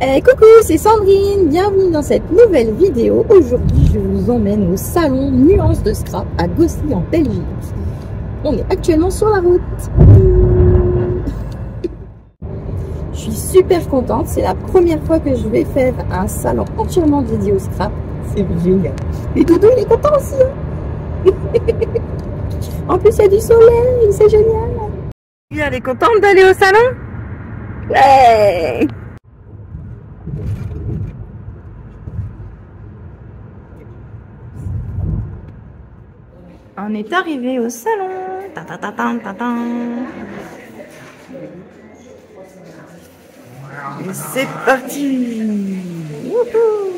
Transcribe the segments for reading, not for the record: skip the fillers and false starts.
Coucou, c'est Sandrine, bienvenue dans cette nouvelle vidéo. Aujourd'hui, je vous emmène au salon Nuance de Scrap à Gosselies en Belgique. On est actuellement sur la route. Je suis super contente, c'est la première fois que je vais faire un salon entièrement dédié au scrap. C'est génial. Et Doudou, il est content aussi. Hein. En plus, il y a du soleil, c'est génial. Elle est contente d'aller au salon? Ouais. On est arrivé au salon. Et c'est parti. Wouhou.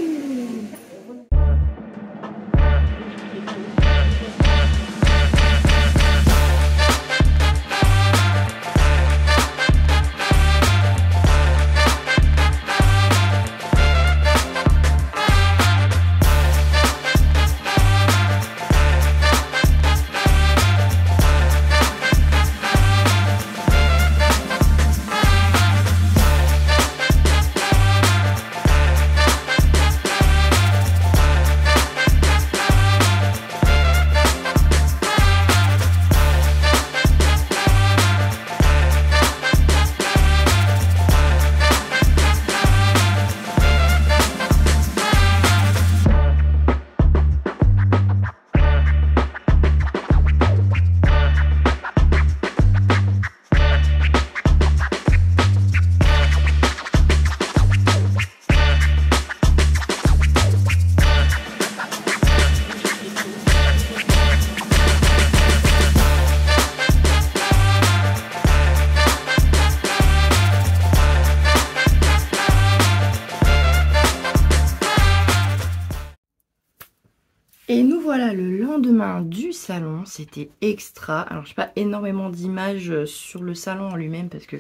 Et nous voilà le lendemain du salon, c'était extra. Alors je n'ai pas énormément d'images sur le salon en lui-même parce que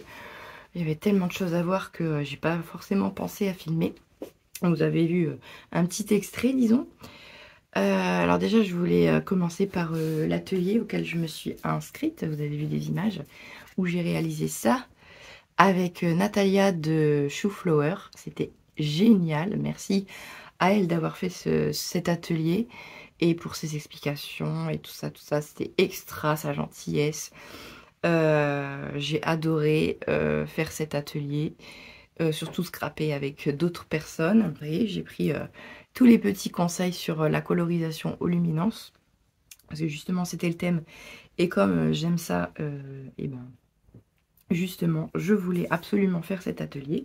il y avait tellement de choses à voir que j'ai pas forcément pensé à filmer. Vous avez vu un petit extrait, disons. Alors déjà je voulais commencer par l'atelier auquel je me suis inscrite. Vous avez vu des images où j'ai réalisé ça avec Natalia de Shoeflower. C'était génial, merci à elle d'avoir fait cet atelier et pour ses explications et tout ça, c'était extra, sa gentillesse. J'ai adoré faire cet atelier, surtout scraper avec d'autres personnes. Vous voyez, j'ai pris tous les petits conseils sur la colorisation aux luminances, parce que justement c'était le thème, et comme j'aime ça, et ben justement je voulais absolument faire cet atelier.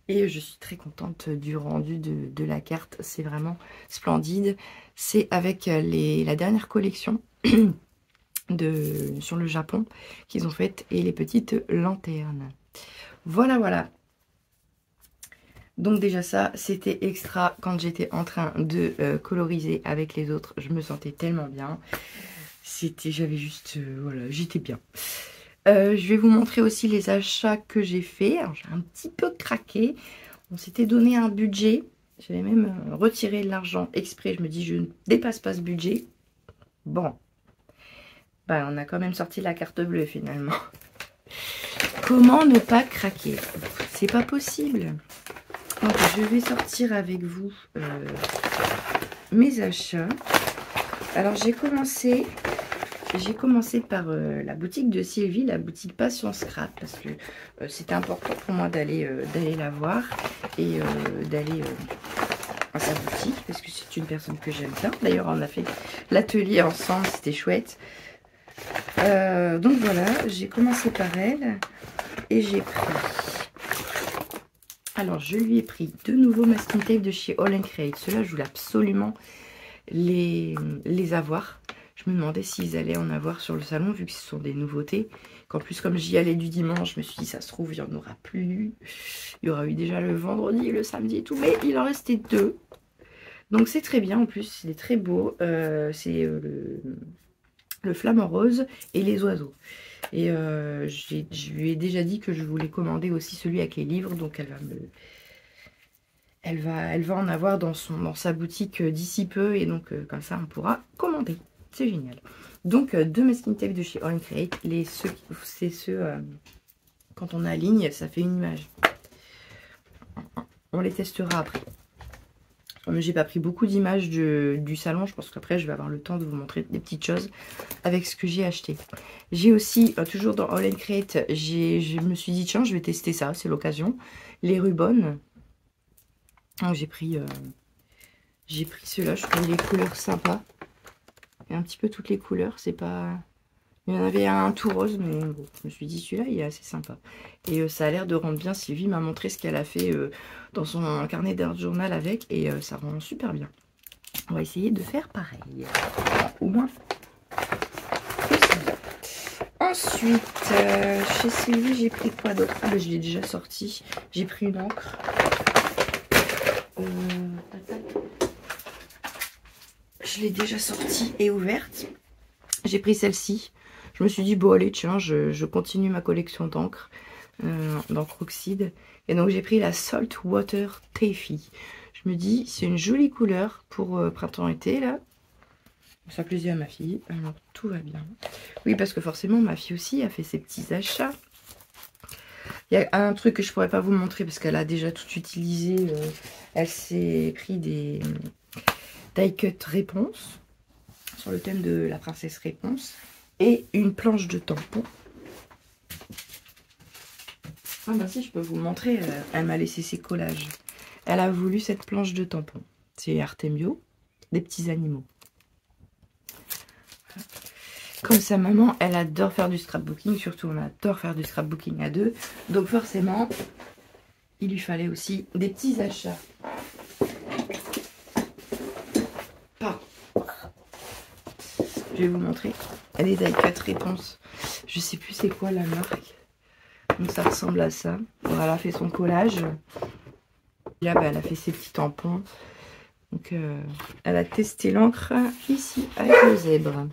Et je suis très contente du rendu de la carte, c'est vraiment splendide. C'est avec la dernière collection sur le Japon qu'ils ont faite et les petites lanternes. Voilà, voilà. Donc déjà ça, c'était extra quand j'étais en train de coloriser avec les autres. Je me sentais tellement bien. J'avais juste, voilà, j'étais bien. Je vais vous montrer aussi les achats que j'ai fait. Alors j'ai un petit peu craqué. On s'était donné un budget. J'avais même retiré l'argent exprès. Je me dis je ne dépasse pas ce budget. Bon. Bah, on a quand même sorti la carte bleue finalement. Comment ne pas craquer? C'est pas possible. Donc je vais sortir avec vous mes achats. Alors j'ai commencé par la boutique de Sylvie, la boutique Passion Scrap, parce que c'était important pour moi d'aller la voir et d'aller à sa boutique, parce que c'est une personne que j'aime bien. D'ailleurs, on a fait l'atelier ensemble, c'était chouette. Donc voilà, j'ai commencé par elle et j'ai pris... Alors, je lui ai pris de nouveaux masking tape de chez All & Create. Ceux-là, je voulais absolument les avoir. Je me demandais s'ils allaient en avoir sur le salon, vu que ce sont des nouveautés. Qu'en plus, comme j'y allais du dimanche, je me suis dit, ça se trouve, il n'y en aura plus. Il y aura eu déjà le vendredi, le samedi et tout. Mais il en restait 2. Donc, c'est très bien. En plus, c'est très beau. C'est le flamant rose et les oiseaux. Et je lui ai déjà dit que je voulais commander aussi celui avec les livres. Donc, elle va en avoir dans sa boutique d'ici peu. Et donc, comme ça, on pourra commander. C'est génial. Donc, 2 masking tape de chez All & Create. C'est ceux, quand on aligne, ça fait une image. on les testera après. J'ai pas pris beaucoup d'images du salon. Je pense qu'après, je vais avoir le temps de vous montrer des petites choses avec ce que j'ai acheté. J'ai aussi, toujours dans All & Create, je me suis dit, tiens, je vais tester ça, c'est l'occasion. Les Rubone. J'ai pris ceux-là, je trouve les couleurs sympas. Il y a un petit peu toutes les couleurs, c'est pas... Il y en avait un tout rose, mais bon, je me suis dit, celui-là, il est assez sympa. Et ça a l'air de rendre bien. Sylvie m'a montré ce qu'elle a fait dans son carnet d'art journal avec, et ça rend super bien. On va essayer de faire pareil. Au moins. Ensuite, chez Sylvie, j'ai pris quoi d'autre? Ah, ben, je l'ai déjà sorti. J'ai pris une encre. Je l'ai déjà sortie et ouverte. J'ai pris celle-ci. Je me suis dit, bon allez, tiens, je continue ma collection d'encre, d'encre oxyde. Et donc j'ai pris la Salt Water Taffy. Je me dis, c'est une jolie couleur pour printemps-été, là. Ça plaisait à ma fille, alors tout va bien. Oui, parce que forcément, ma fille aussi a fait ses petits achats. Il y a un truc que je pourrais pas vous montrer parce qu'elle a déjà tout utilisé. Elle s'est pris des die cut réponse sur le thème de la princesse réponse. Et une planche de tampon. Ah bah si, je peux vous montrer, elle m'a laissé ses collages. Elle a voulu cette planche de tampon. C'est Artemio, des petits animaux. Comme sa maman, elle adore faire du scrapbooking, surtout on adore faire du scrapbooking à deux. Donc forcément, il lui fallait aussi des petits achats. Pardon. Je vais vous montrer. Elle est die cut réponse. Je sais plus c'est quoi la marque. Donc ça ressemble à ça. Bon, elle a fait son collage. Là, bah, elle a fait ses petits tampons. Donc elle a testé l'encre ici avec le zèbre.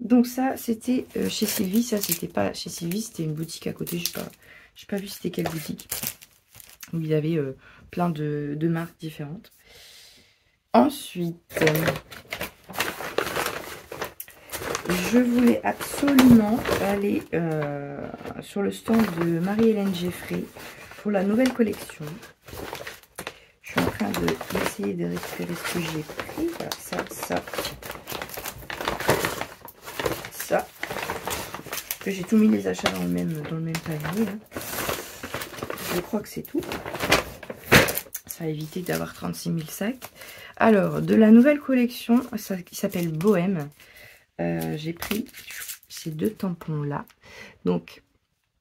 Donc ça, c'était chez Sylvie. Ça, c'était pas chez Sylvie, c'était une boutique à côté. Je n'ai pas vu c'était quelle boutique. Où il y avait plein de marques différentes. Ensuite, je voulais absolument aller sur le stand de Marie-Hélène Geffray pour la nouvelle collection. Je suis en train d'essayer de récupérer ce que j'ai pris. Voilà, ça. Que j'ai tout mis les achats dans le même panier. Hein. Je crois que c'est tout. Ça va éviter d'avoir 36 000 sacs. Alors, de la nouvelle collection, qui s'appelle Bohème, j'ai pris ces deux tampons-là. Donc,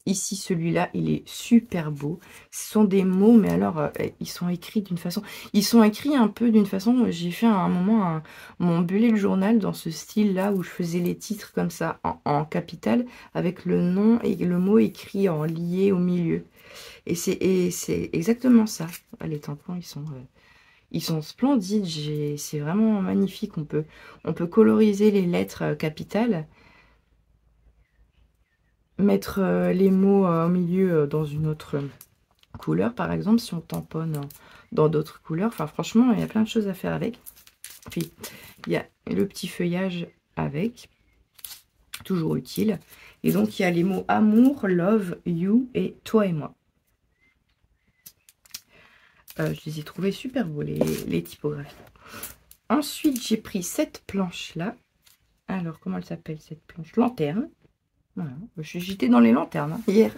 ici, celui-là, il est super beau. Ce sont des mots, mais alors, ils sont écrits d'une façon... Ils sont écrits un peu d'une façon... J'ai fait à un moment mon bullet journal dans ce style-là, où je faisais les titres comme ça, en capital, avec le nom et le mot écrit en lié au milieu. Et c'est exactement ça. Les tampons, ils sont splendides. C'est vraiment magnifique. On peut coloriser les lettres capitales. Mettre les mots au milieu dans une autre couleur, par exemple, si on tamponne dans d'autres couleurs. Enfin, franchement, il y a plein de choses à faire avec. Puis, il y a le petit feuillage avec, toujours utile. Et donc, il y a les mots amour, love, you et toi et moi. Je les ai trouvés super beaux, les typographies. Ensuite, j'ai pris cette planche-là. Alors, comment elle s'appelle, cette planche? Lanterne. Voilà. J'étais dans les lanternes hein, hier.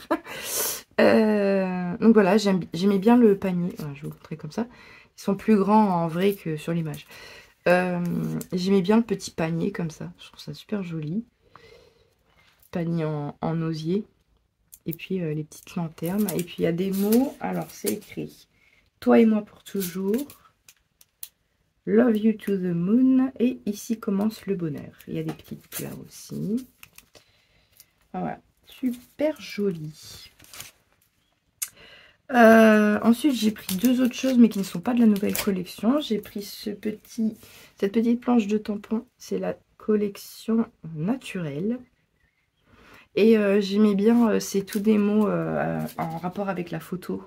Donc voilà, j'aimais bien le panier. Voilà, je vais vous montrer comme ça. Ils sont plus grands en vrai que sur l'image. J'aimais bien le petit panier comme ça. Je trouve ça super joli. Panier en osier. Et puis les petites lanternes. Et puis il y a des mots. Alors c'est écrit toi et moi pour toujours. Love you to the moon. Et ici commence le bonheur. Il y a des petites fleurs aussi. Voilà, super joli. Ensuite, j'ai pris deux autres choses, mais qui ne sont pas de la nouvelle collection. J'ai pris cette petite planche de tampon. C'est la collection naturelle. Et j'aimais bien, c'est tous des mots en rapport avec la photo.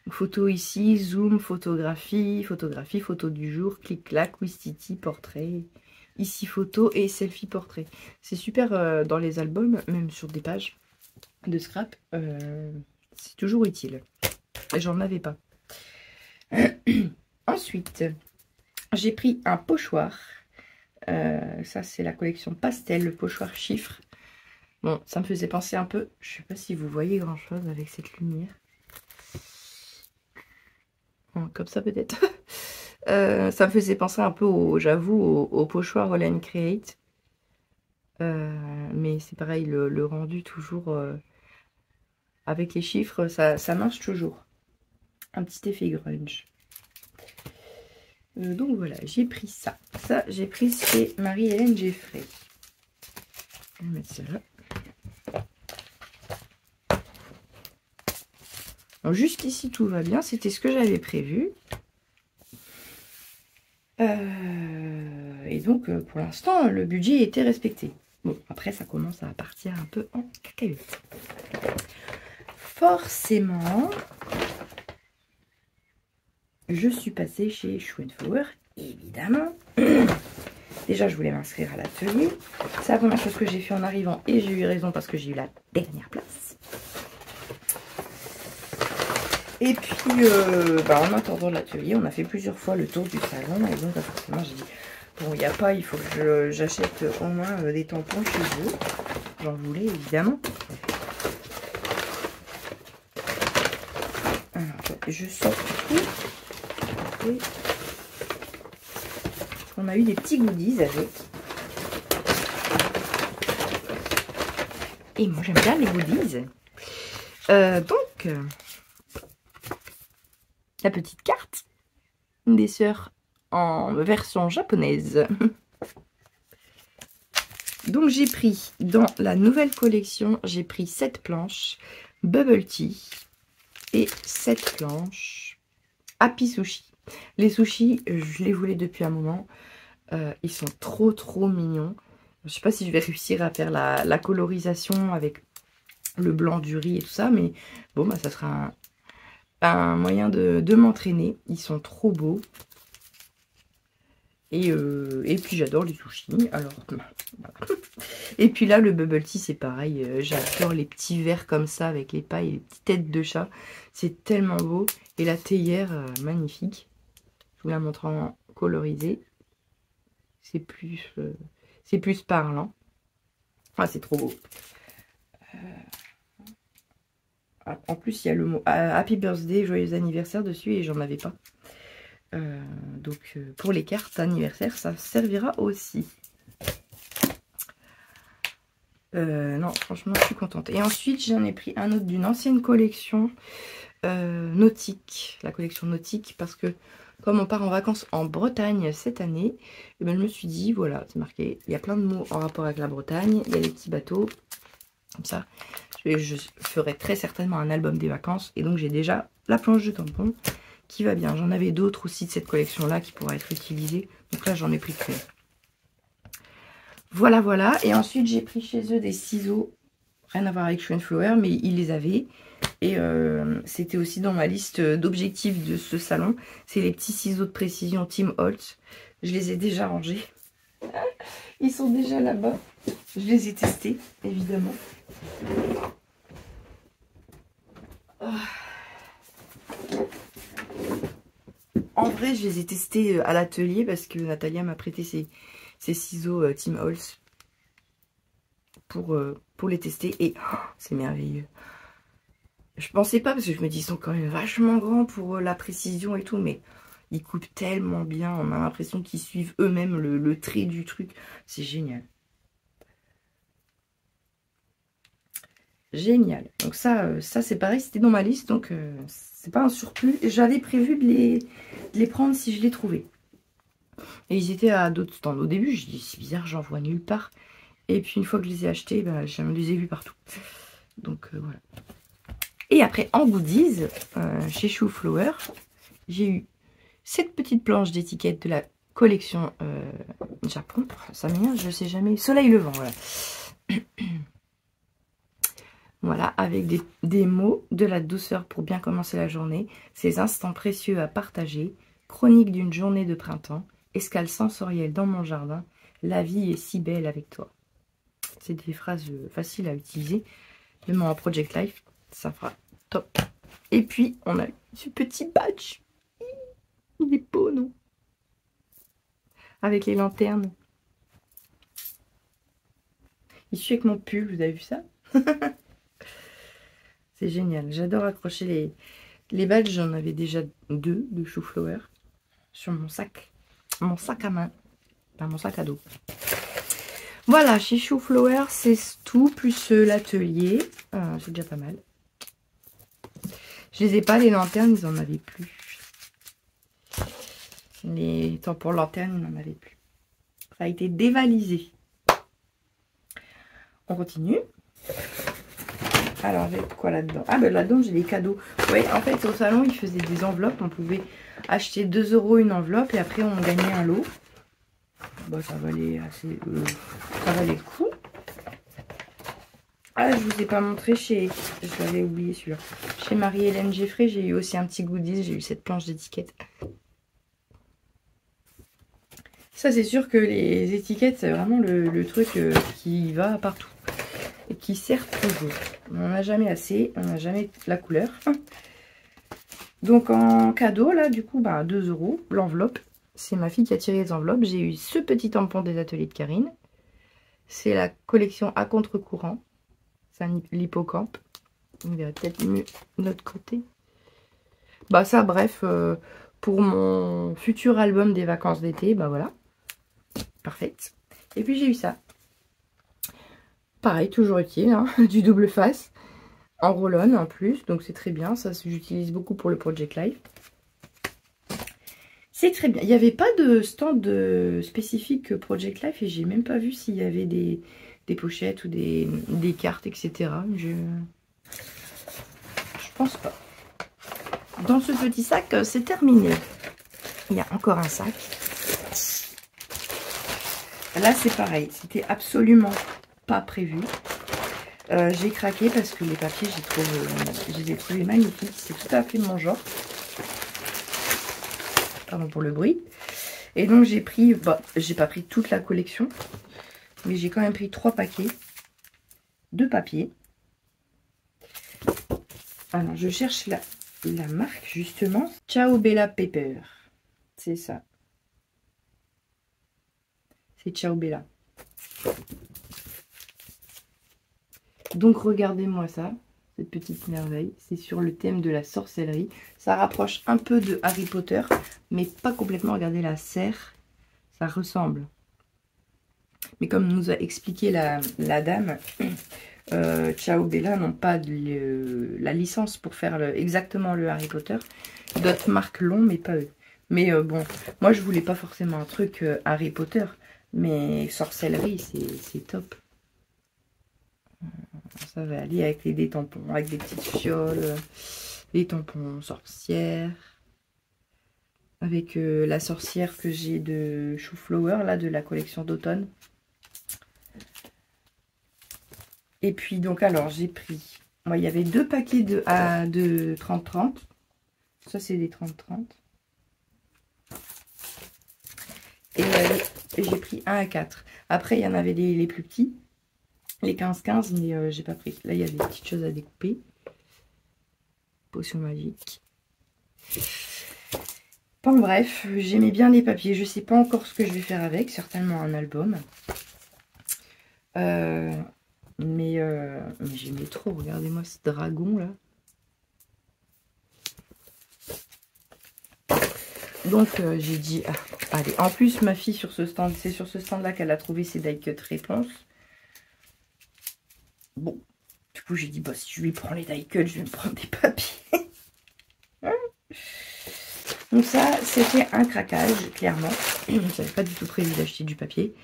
Photo ici, zoom, photographie, photo du jour, clic-clac, Wistiti, portrait. Ici photo et selfie portrait. C'est super dans les albums, même sur des pages de scrap. c'est toujours utile. Et j'en avais pas. Ensuite, j'ai pris un pochoir. Ça, c'est la collection Pastel, le pochoir chiffre. Bon, ça me faisait penser un peu... Je sais pas si vous voyez grand-chose avec cette lumière. Bon, comme ça, peut-être. Ça me faisait penser un peu, j'avoue, au pochoir All & Create. Mais c'est pareil, le rendu toujours... avec les chiffres, ça marche toujours. Un petit effet grunge. Donc voilà, j'ai pris ça. Ça, j'ai pris chez Marie-Hélène Geffray. Je vais mettre ça là. Jusqu'ici, tout va bien. C'était ce que j'avais prévu. Et donc, pour l'instant, le budget était respecté. Bon, après, ça commence à partir un peu en cacahuète. Forcément, je suis passée chez Schwenflower, évidemment. Déjà, je voulais m'inscrire à l'atelier. C'est la première chose que j'ai fait en arrivant et j'ai eu raison parce que j'ai eu la dernière place. Et puis, en attendant l'atelier, on a fait plusieurs fois le tour du salon. Et donc, forcément, j'ai dit, bon, il n'y a pas, il faut que j'achète au moins des tampons chez vous. J'en voulais, évidemment. Alors, je sors tout. Et on a eu des petits goodies avec. Et moi, j'aime bien les goodies. Donc... la petite carte des sœurs en version japonaise. Donc j'ai pris dans la nouvelle collection, j'ai pris 7 planches Bubble Tea et 7 planches Happy Sushi. Les sushis, je les voulais depuis un moment. Ils sont trop mignons. Je sais pas si je vais réussir à faire la colorisation avec le blanc du riz et tout ça, mais bon, bah ça sera un moyen de m'entraîner. Ils sont trop beaux. Et puis j'adore les sushis. Alors, voilà. Et puis là, le bubble tea, c'est pareil. J'adore les petits verres comme ça avec les pailles et les petites têtes de chat. C'est tellement beau. Et la théière, magnifique. Je vous la montre en colorisé. C'est plus parlant. Ah, c'est trop beau. En plus, il y a le mot Happy Birthday, joyeux anniversaire dessus et j'en avais pas. Donc, pour les cartes anniversaire, ça servira aussi. Non, franchement, je suis contente. Et ensuite, j'en ai pris un autre d'une ancienne collection nautique. La collection nautique, parce que comme on part en vacances en Bretagne cette année, et ben, je me suis dit, voilà, c'est marqué, il y a plein de mots en rapport avec la Bretagne. Il y a des petits bateaux, comme ça. Je ferai très certainement un album des vacances. Et donc, j'ai déjà la planche de tampons qui va bien. J'en avais d'autres aussi de cette collection-là qui pourraient être utilisées. Donc là, j'en ai pris qu'une. Voilà, voilà. Et ensuite, j'ai pris chez eux des ciseaux. Rien à voir avec Schwenflower, mais ils les avaient. Et c'était aussi dans ma liste d'objectifs de ce salon. C'est les petits ciseaux de précision Tim Holtz. Je les ai déjà rangés. Ils sont déjà là-bas. Je les ai testés, évidemment. En vrai, je les ai testés à l'atelier parce que Natalia m'a prêté ses ciseaux Tim Holtz pour les tester. Et oh, c'est merveilleux. Je pensais pas parce que je me dis ils sont quand même vachement grands pour la précision et tout, mais ils coupent tellement bien. On a l'impression qu'ils suivent eux-mêmes le trait du truc. C'est génial. Génial. Donc ça c'est pareil, c'était dans ma liste, donc c'est pas un surplus. J'avais prévu de les prendre si je les trouvais. Et ils étaient à d'autres stands. Au début, je dis c'est bizarre, j'en vois nulle part. Et puis une fois que je les ai achetés, bah, je les ai vus partout. Donc voilà. Et après, en goodies, chez Schwenflower, j'ai eu cette petite planche d'étiquette de la collection Japon. Ça m'énerve, je sais jamais. Soleil levant, voilà. Voilà, avec des mots, de la douceur pour bien commencer la journée, ces instants précieux à partager, chronique d'une journée de printemps, escale sensorielle dans mon jardin, la vie est si belle avec toi. C'est des phrases faciles à utiliser, même en Project Life, ça fera top. Et puis, on a ce petit badge. Il est beau, non? Avec les lanternes. Il suit avec mon pull, vous avez vu ça? C'est génial. J'adore accrocher les badges. J'en avais déjà 2 de Chou-Flower sur mon sac. Mon sac à main. Enfin, mon sac à dos. Voilà, chez Chou-Flower, c'est tout, plus l'atelier. C'est déjà pas mal. Je les ai pas, les lanternes, ils en avaient plus. Les temps pour lanterne, ils n'en avaient plus. Ça a été dévalisé. On continue. Alors, avec quoi là-dedans? Ah, ben là-dedans, j'ai les cadeaux. Oui, en fait, au salon, ils faisaient des enveloppes. On pouvait acheter 2 € une enveloppe et après, on gagnait un lot. Bon, ça valait assez... ça valait le coup. Ah, je vous ai pas montré chez... Je l'avais oublié celui-là. Chez Marie-Hélène Geffray, j'ai eu aussi un petit goodies. J'ai eu cette planche d'étiquettes. Ça, c'est sûr que les étiquettes, c'est vraiment le truc qui va partout. Et qui sert toujours. On n'en a jamais assez. On n'a jamais la couleur. Donc, en cadeau, là, du coup, 2 €. L'enveloppe. C'est ma fille qui a tiré les enveloppes. J'ai eu ce petit tampon des ateliers de Karine. C'est la collection à contre-courant. C'est un l'hippocampe. On verra peut-être mieux de l'autre côté. Bah ça, bref, pour mon futur album des vacances d'été, bah voilà. Parfaite. Et puis j'ai eu ça. Pareil, toujours utile, hein, du double face. En roll-on en plus, donc c'est très bien. Ça, j'utilise beaucoup pour le Project Life. C'est très bien. Il n'y avait pas de stand spécifique Project Life et j'ai même pas vu s'il y avait des pochettes ou des cartes, etc. Je pense pas. Dans ce petit sac, c'est terminé. Il y a encore un sac. Là, c'est pareil. C'était absolument pas prévu. J'ai craqué parce que les papiers, je les ai trouvés magnifiques. C'est tout à fait mon genre. Pardon pour le bruit. Et donc, j'ai pris... j'ai pas pris toute la collection. Mais j'ai quand même pris 3 paquets de papier. Alors, je cherche la marque, justement. Ciao Bella Paper. C'est ça. C'est Ciao Bella. Donc, regardez-moi ça. Cette petite merveille. C'est sur le thème de la sorcellerie. Ça rapproche un peu de Harry Potter. Mais pas complètement. Regardez la serre. Ça ressemble. Mais comme nous a expliqué la dame... Ciao Bella n'ont pas la licence pour faire exactement le Harry Potter. D'autres marques l'ont, mais pas eux. Mais bon, moi je voulais pas forcément un truc Harry Potter, mais sorcellerie, c'est top. Ça va aller avec des tampons, avec des petites fioles, des tampons sorcières. Avec la sorcière que j'ai de Chou-Flower, là, de la collection d'automne. Et puis, donc, alors, j'ai pris... Moi, il y avait 2 paquets de 30-30. Ça, c'est des 30-30. Et j'ai pris 1 à 4. Après, il y en avait les plus petits. Les 15-15, mais j'ai pas pris. Là, il y a des petites choses à découper. Potion magique. Bon, bref, j'aimais bien les papiers. Je sais pas encore ce que je vais faire avec. Certainement un album. Mais j'aimais trop, regardez-moi ce dragon là. Donc j'ai dit, allez, en plus ma fille sur ce stand, c'est sur ce stand là qu'elle a trouvé ses die cut réponse. Bon, du coup j'ai dit, bah si je lui prends les die cut, je vais me prendre des papiers. Donc ça, c'était un craquage, clairement. Je n'avais pas du tout prévu d'acheter du papier.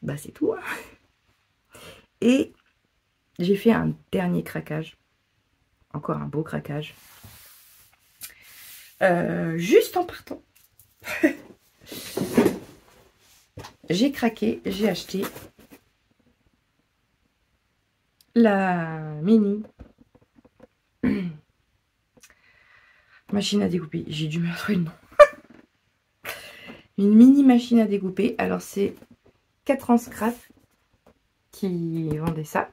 Bah c'est tout, hein. Et j'ai fait un dernier craquage. Encore un beau craquage. Juste en partant. J'ai craqué, j'ai acheté la mini machine à découper. J'ai dû mettre une nom. Une mini machine à découper. Alors c'est 4 ans scrap qui vendait ça.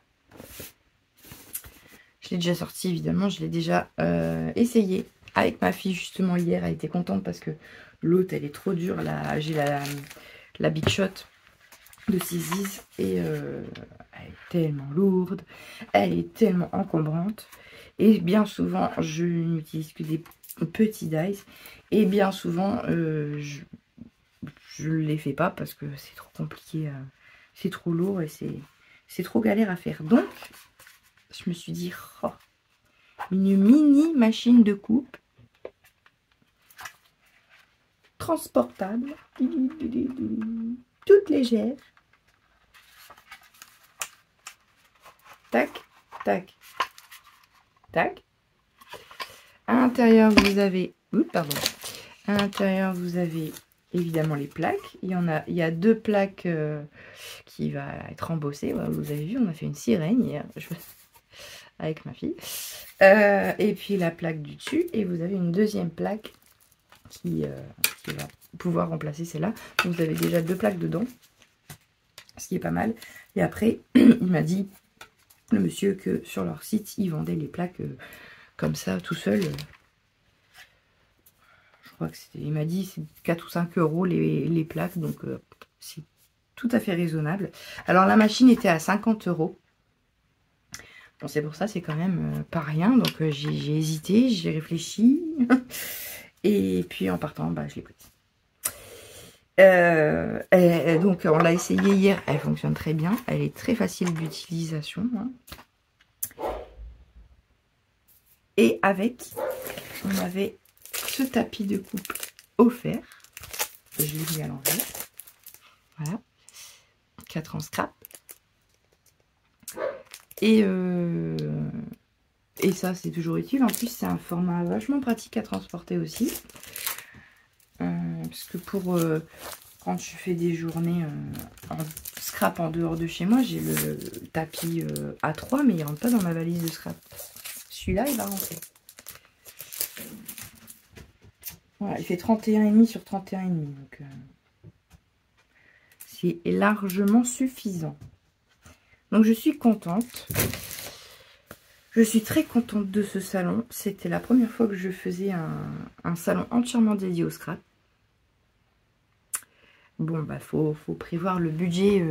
Je l'ai déjà sorti, évidemment. Je l'ai déjà essayé avec ma fille, justement, hier. Elle était contente parce que l'autre, elle est trop dure. J'ai la Big Shot de Siziz. Et elle est tellement lourde. Elle est tellement encombrante. Et bien souvent, je n'utilise que des petits dice. Et bien souvent, je ne les fais pas parce que c'est trop compliqué. C'est trop lourd et c'est trop galère à faire. Donc, je me suis dit, oh, une mini machine de coupe transportable, toute légère. Tac, tac, tac. À l'intérieur, vous avez... pardon. À l'intérieur, vous avez évidemment les plaques. Il y a 2 plaques qui va être embossées. Ouais, vous avez vu, on a fait une sirène hier avec ma fille. Et puis la plaque du dessus. Et vous avez une deuxième plaque qui va pouvoir remplacer celle-là. Vous avez déjà 2 plaques dedans, ce qui est pas mal. Et après, il m'a dit, le monsieur, que sur leur site, ils vendaient les plaques comme ça, tout seul. Je crois que c'était, il m'a dit, c'est 4 ou 5 euros les plaques, donc c'est tout à fait raisonnable. Alors la machine était à 50 euros. Bon, c'est pour ça, c'est quand même pas rien. Donc j'ai hésité, j'ai réfléchi. Et puis en partant, bah, je l'ai prise. Donc on l'a essayé hier, elle fonctionne très bien. Elle est très facile d'utilisation. Hein. Et avec, on avait ce tapis de coupe offert. Je l'ai mis à l'envers. Voilà. 4 en scrap. Et ça, c'est toujours utile. En plus, c'est un format vachement pratique à transporter aussi. Parce que pour quand je fais des journées en scrap en dehors de chez moi, j'ai le tapis A3, mais il ne rentre pas dans ma valise de scrap. Celui-là, il va rentrer. Voilà, il fait 31,5 sur 31,5. Donc, c'est largement suffisant. Donc, je suis contente. Je suis très contente de ce salon. C'était la première fois que je faisais un salon entièrement dédié au scrap. Bon, bah, faut prévoir le budget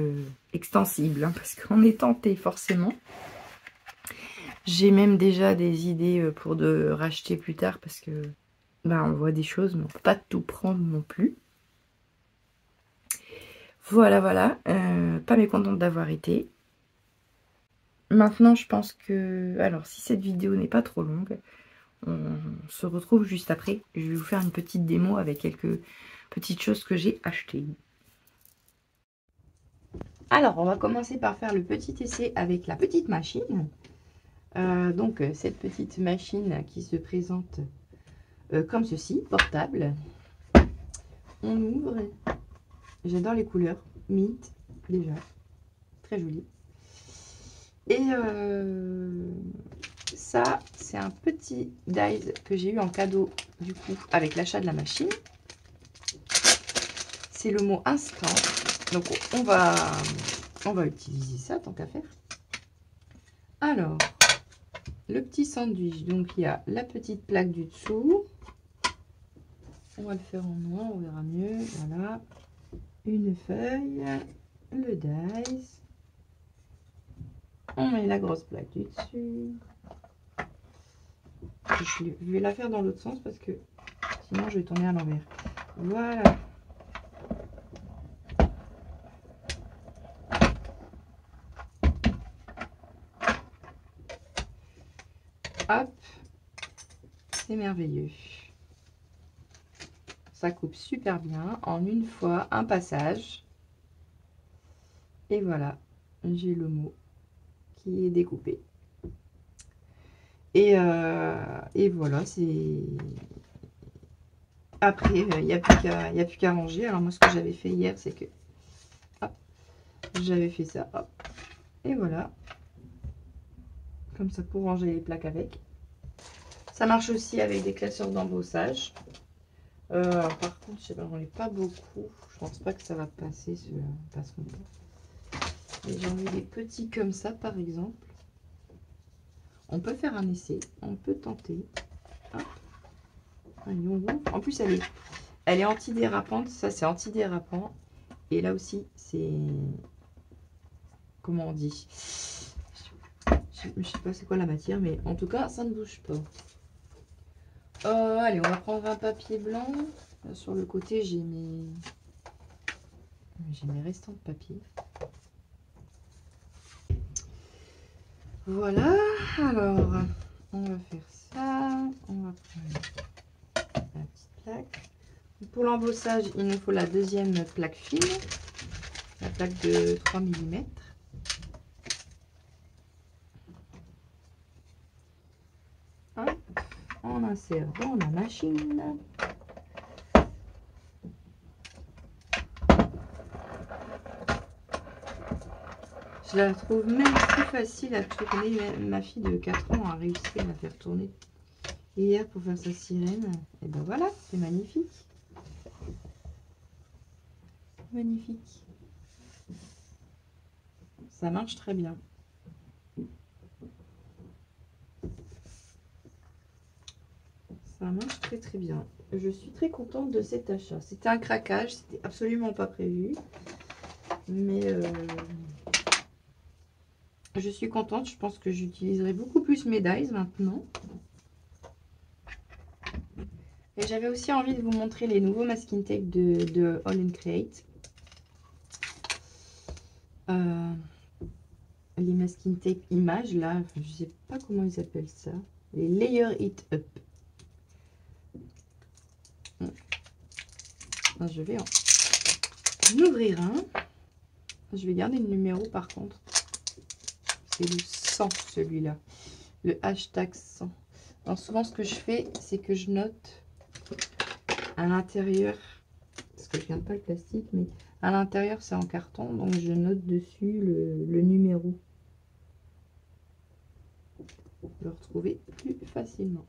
extensible, hein, parce qu'on est tenté forcément. J'ai même déjà des idées pour de racheter plus tard, parce que bah, on voit des choses, mais on peut pas tout prendre non plus. Voilà, voilà. Pas mécontente d'avoir été. Maintenant, je pense que... Alors, si cette vidéo n'est pas trop longue, on se retrouve juste après. Je vais vous faire une petite démo avec quelques petites choses que j'ai achetées. Alors, on va commencer par faire le petit essai avec la petite machine. Donc, cette petite machine qui se présente comme ceci, portable. On ouvre. J'adore les couleurs. Mint, déjà. Très joli. Et ça, c'est un petit dies que j'ai eu en cadeau, du coup, avec l'achat de la machine. C'est le mot instant. Donc, on va utiliser ça, tant qu'à faire. Alors, le petit sandwich. Donc, il y a la petite plaque du dessous. On va le faire en noir, on verra mieux. Voilà. Une feuille. Le dice. On met la grosse plaque du dessus. Je vais la faire dans l'autre sens parce que sinon je vais tourner à l'envers. Voilà. Hop. C'est merveilleux. Ça coupe super bien. En une fois, un passage. Et voilà. J'ai le mot qui est découpé. Et voilà, c'est... Après, il n'y a plus qu'à ranger. Alors moi, ce que j'avais fait hier, c'est que... J'avais fait ça. Hop. Et voilà. Comme ça, pour ranger les plaques avec. Ça marche aussi avec des classeurs d'embossage. Par contre, je sais pas, j'en ai pas beaucoup. Je pense pas que ça va passer, ce passeront pas. Et j'en ai des petits comme ça, par exemple. On peut faire un essai, on peut tenter. Hop. Allez, on ouvre. En plus, elle est antidérapante. Ça, c'est antidérapant. Et là aussi, c'est... Comment on dit? Je sais pas c'est quoi la matière, mais en tout cas, ça ne bouge pas. Allez, on va prendre un papier blanc. Là, sur le côté, j'ai mes restants de papier. Voilà. Alors, on va faire ça. On va prendre la petite plaque. Pour l'embossage, il nous faut la deuxième plaque fine. La plaque de 3 mm. On insère dans la machine. Je la trouve même plus facile à tourner. Ma fille de 4 ans a réussi à la faire tourner hier pour faire sa sirène. Et ben voilà, c'est magnifique. Magnifique. Ça marche très bien. Ça marche très très bien. Je suis très contente de cet achat. C'était un craquage, c'était absolument pas prévu. Mais je suis contente. Je pense que j'utiliserai beaucoup plus mes dies maintenant. Et j'avais aussi envie de vous montrer les nouveaux masking tape de All and Create. Les masking tape images là, je sais pas comment ils appellent ça. Les Layer It Up. Je vais en ouvrir un. Je vais garder le numéro par contre. C'est le 100 celui-là. Le hashtag 100. Alors souvent ce que je fais, c'est que je note à l'intérieur, parce que je garde pas le plastique, mais à l'intérieur c'est en carton, donc je note dessus le numéro. Pour le retrouver plus facilement.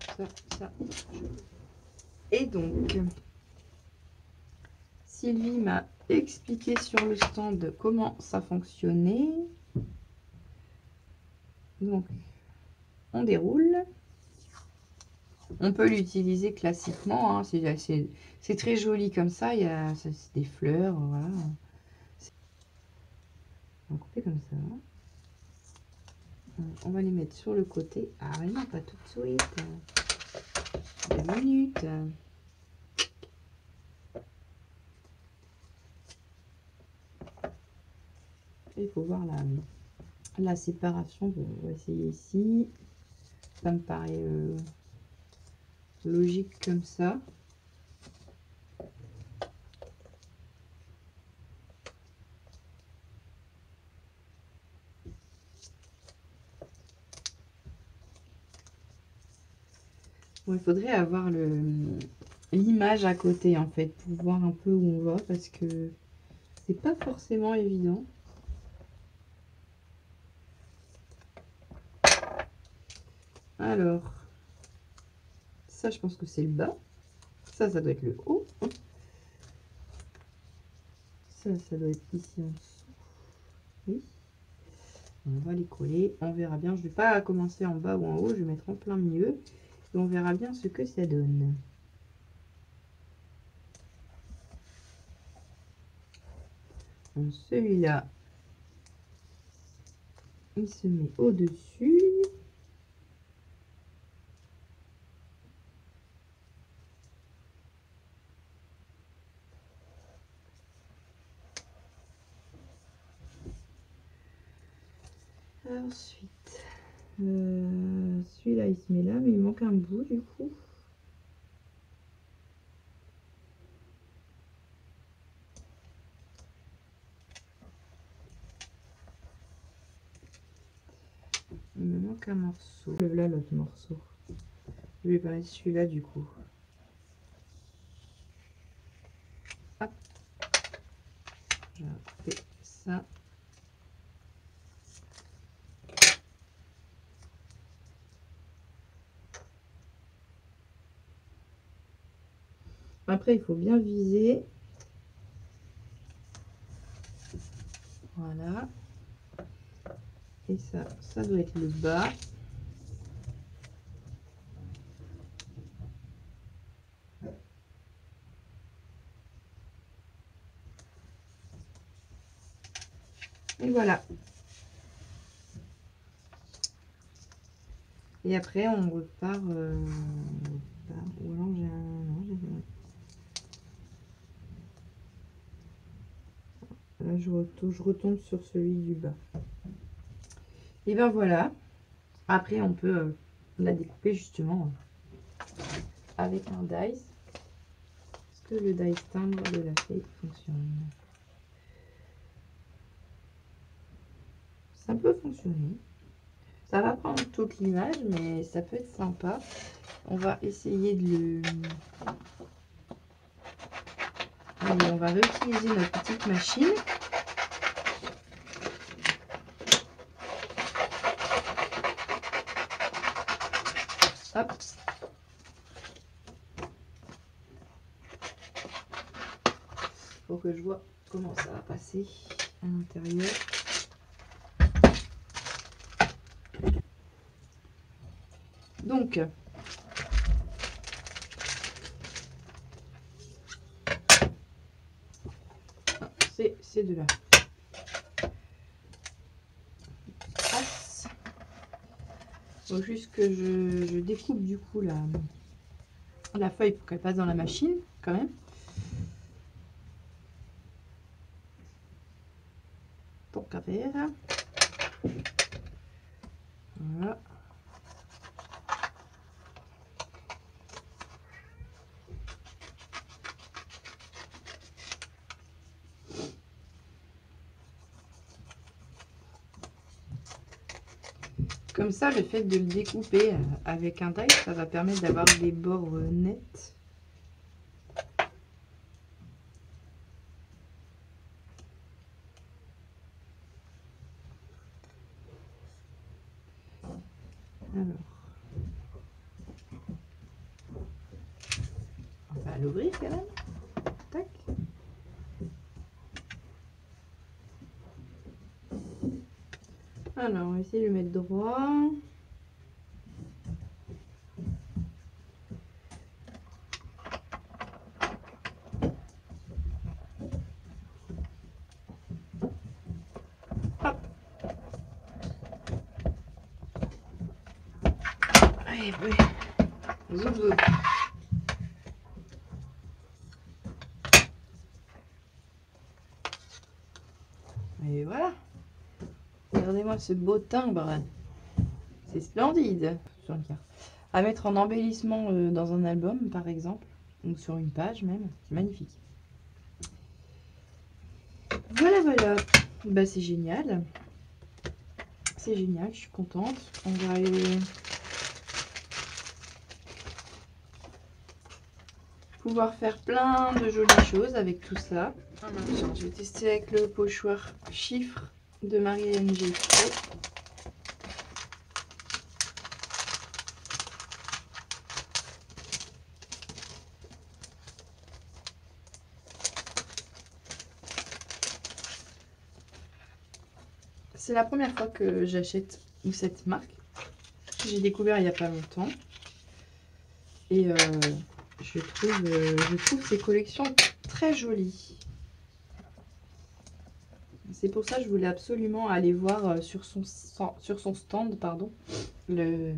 Ça. Et donc, Sylvie m'a expliqué sur le stand comment ça fonctionnait. Donc, on déroule. On peut l'utiliser classiquement. Hein. C'est très joli comme ça. Il y a des fleurs. Voilà. On va couper comme ça. On va les mettre sur le côté. Ah non, pas tout de suite. 2 minutes. Il faut voir la séparation. Bon, on va essayer ici. Ça me paraît logique comme ça. Bon, il faudrait avoir l'image à côté en fait pour voir un peu où on va parce que c'est pas forcément évident. Alors, ça je pense que c'est le bas. Ça doit être le haut. Ça doit être ici en dessous. Oui. On va les coller. On verra bien. Je ne vais pas commencer en bas ou en haut. Je vais mettre en plein milieu. Et on verra bien ce que ça donne. Celui-là, il se met au-dessus. Ensuite, celui-là, il se met là, mais il manque un bout du coup. Il me manque un morceau. Là, l'autre morceau. Je vais parler de celui-là du coup. Hop. Je vais couper ça. Après, il faut bien viser. Voilà. Et ça doit être le bas. Et voilà. Et après, on repart. Ou alors j'ai un. Non, là, je retombe sur celui du bas. Et ben voilà. Après, on peut la découper justement avec un dice. Est-ce que le dice timbre de la fée fonctionne? Ça peut fonctionner. Ça va prendre toute l'image, mais ça peut être sympa. On va essayer de le... Allez, on va réutiliser notre petite machine. Hop. Faut que je vois comment ça va passer à l'intérieur. Donc, c'est ces deux-là. Il faut juste que je découpe du coup la feuille pour qu'elle passe dans la machine quand même. Pour qu'à faire. Voilà. Comme ça, le fait de le découper avec un taille, ça va permettre d'avoir des bords nets. Alors, on va l'ouvrir quand même. Tac. Alors, on va essayer de le mettre droit. Hop. Allez, oui. Zoom, zoom. Et voilà. Regardez-moi ce beau timbre. C'est splendide. Sur une carte. À mettre en embellissement dans un album, par exemple. Ou sur une page même. C'est magnifique. Voilà, voilà. Bah, c'est génial. C'est génial, je suis contente. On va pouvoir faire plein de jolies choses avec tout ça. Je vais tester avec le pochoir chiffre de Marie-Hélène Geffray. C'est la première fois que j'achète cette marque. J'ai découvert il n'y a pas longtemps. Et je trouve ces collections très jolies. C'est pour ça que je voulais absolument aller voir sur son stand, pardon, la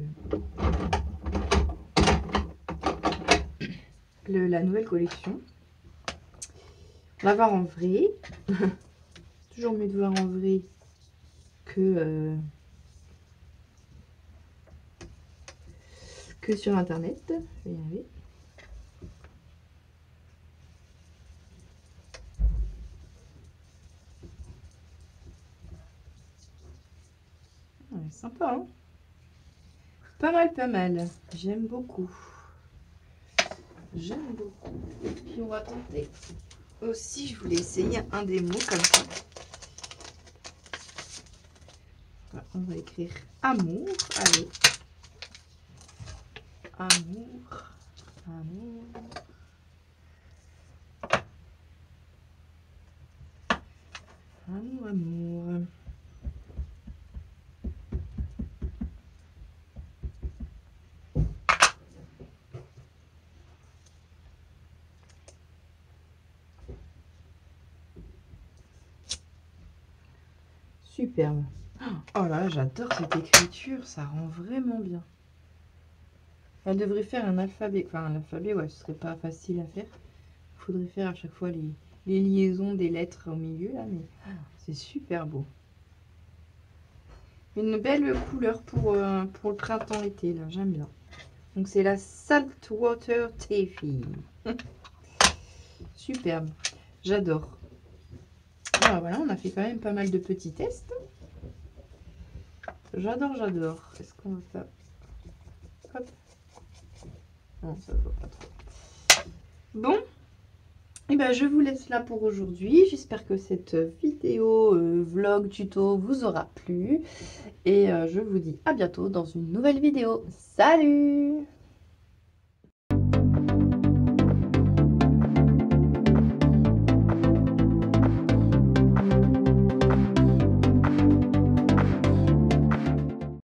nouvelle collection. On va voir en vrai. C'est toujours mieux de voir en vrai que sur internet. Je vais y arriver. Ouais, sympa, hein? Pas mal, pas mal. J'aime beaucoup. J'aime beaucoup. Et puis on va tenter aussi, je voulais essayer un des mots comme ça. Voilà, on va écrire amour. Allez. Amour. Amour. Amour, amour. Superbe. Oh là là, j'adore cette écriture, ça rend vraiment bien. Elle devrait faire un alphabet. Enfin, un alphabet, ouais, ce serait pas facile à faire. Il faudrait faire à chaque fois les liaisons des lettres au milieu, là, mais c'est super beau. Une belle couleur pour le printemps-été, là, j'aime bien. Donc, c'est la Saltwater Taffy. Superbe, j'adore. Alors, voilà, on a fait quand même pas mal de petits tests. J'adore, j'adore. Est-ce qu'on va faire... Hop. Non, ça ne va pas trop. Bon. Et ben, je vous laisse là pour aujourd'hui. J'espère que cette vidéo, vlog, tuto vous aura plu. Et je vous dis à bientôt dans une nouvelle vidéo. Salut!